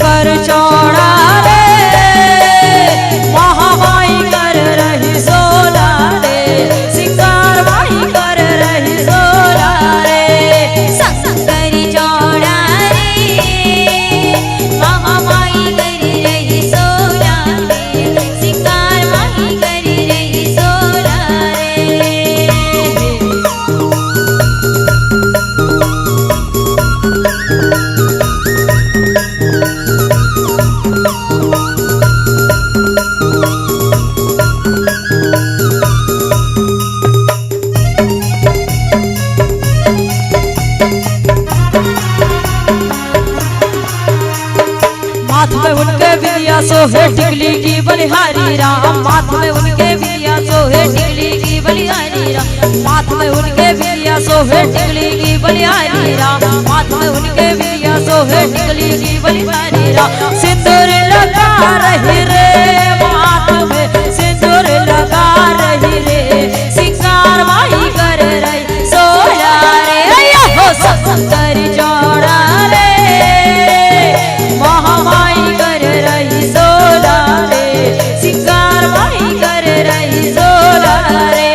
कर चौड़ा रे महामाई कर रही सोला रे सिंगार माई कर रही सोला रे शंकर चौड़ा रे महामाई कर रही सोला रे सिंगार माई कर रही सोला रे। माथ में उनके विद्या सोहे टिकली की बलिहारी राम माथ में उनके विद्या सोहे टिकली की बलिहारी राम माथ में उनके विद्या सोहे टिकली की बलिहारी राम माथ में उनके विद्या सोहे टिकली की बलिहारी राम सिंदूर लगा रही रे माथ में सिंदूर लगा रही रे सिंगार माई कर रही सोला रे हो शंकर चौड़ा रे महामाई कर रही सोला रे सिंगार माई कर रही सोला रे।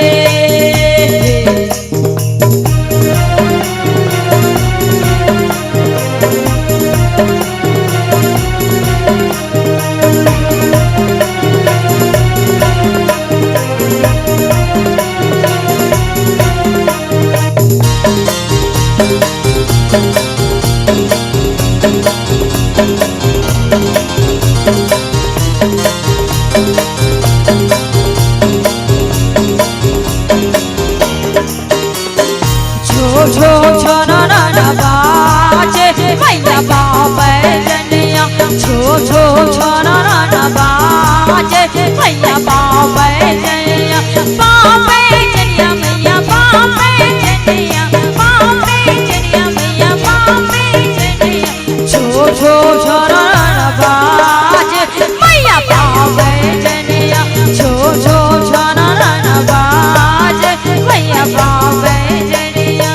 झो झो झो ना ना ना बाजे मैया बाबे जनिया झो झो झो ना ना ना बाजे मैया बाबे जनिया बाबे जनिया मैया बाबे जनिया बाबे जनिया मैया बाबे जनिया झो झो झो ना ना बाजे मैया बाबे जनिया झो झो झो ना ना बाजे मैया बाबे जनिया।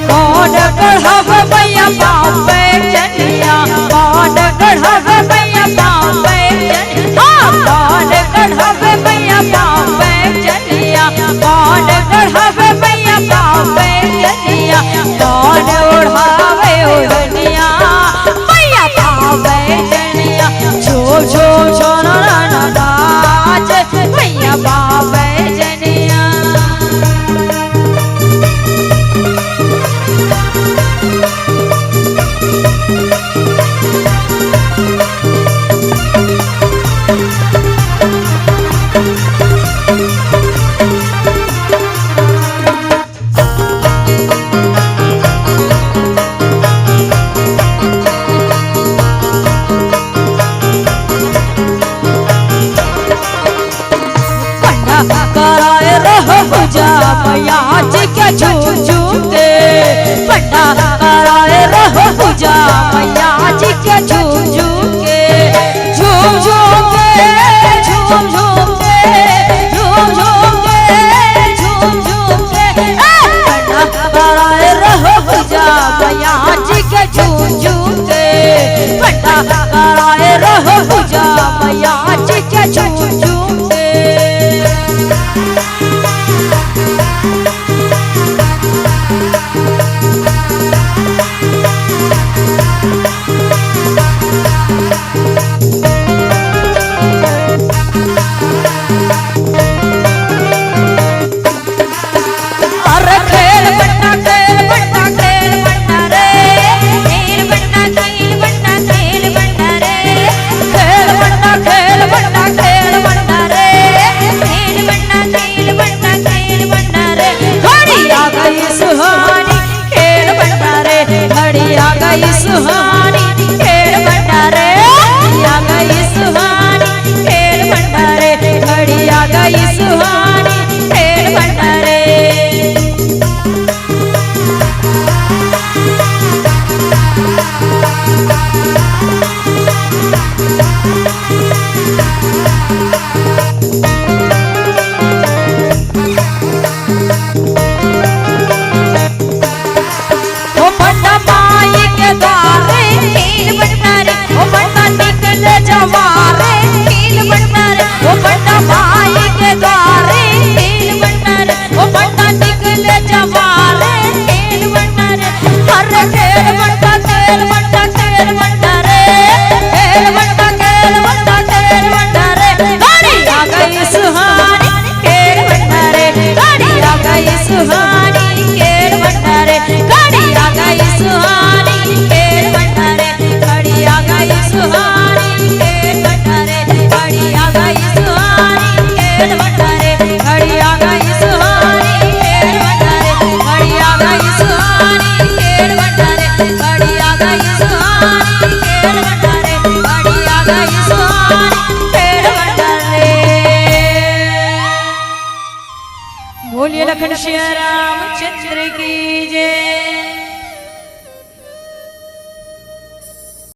कौन गढ़व मैया बाबे जनिया कौन गढ़व मैया बाबे जनिया कौन गढ़व मैया बाबे जनिया कौन गढ़व मैया बाबे जनिया कौन उड़ावे उड़निया मैया बाबे जनिया झो झो झो ना ना नाच मैया बाबे जनिया। कराए रहो पूजा मैया जी के झूम झूम के पंडा कराए रहो पूजा मैया जी के झूम झूम के झूम झूम के झूम झूम के झूम झूम के झूम झूम के पंडा कराए रहो पूजा मैया जी के झूम झूम के पंडा कराए रहो पूजा मैया जी के झूम झूम के। प्रभु श्री रामचंद्र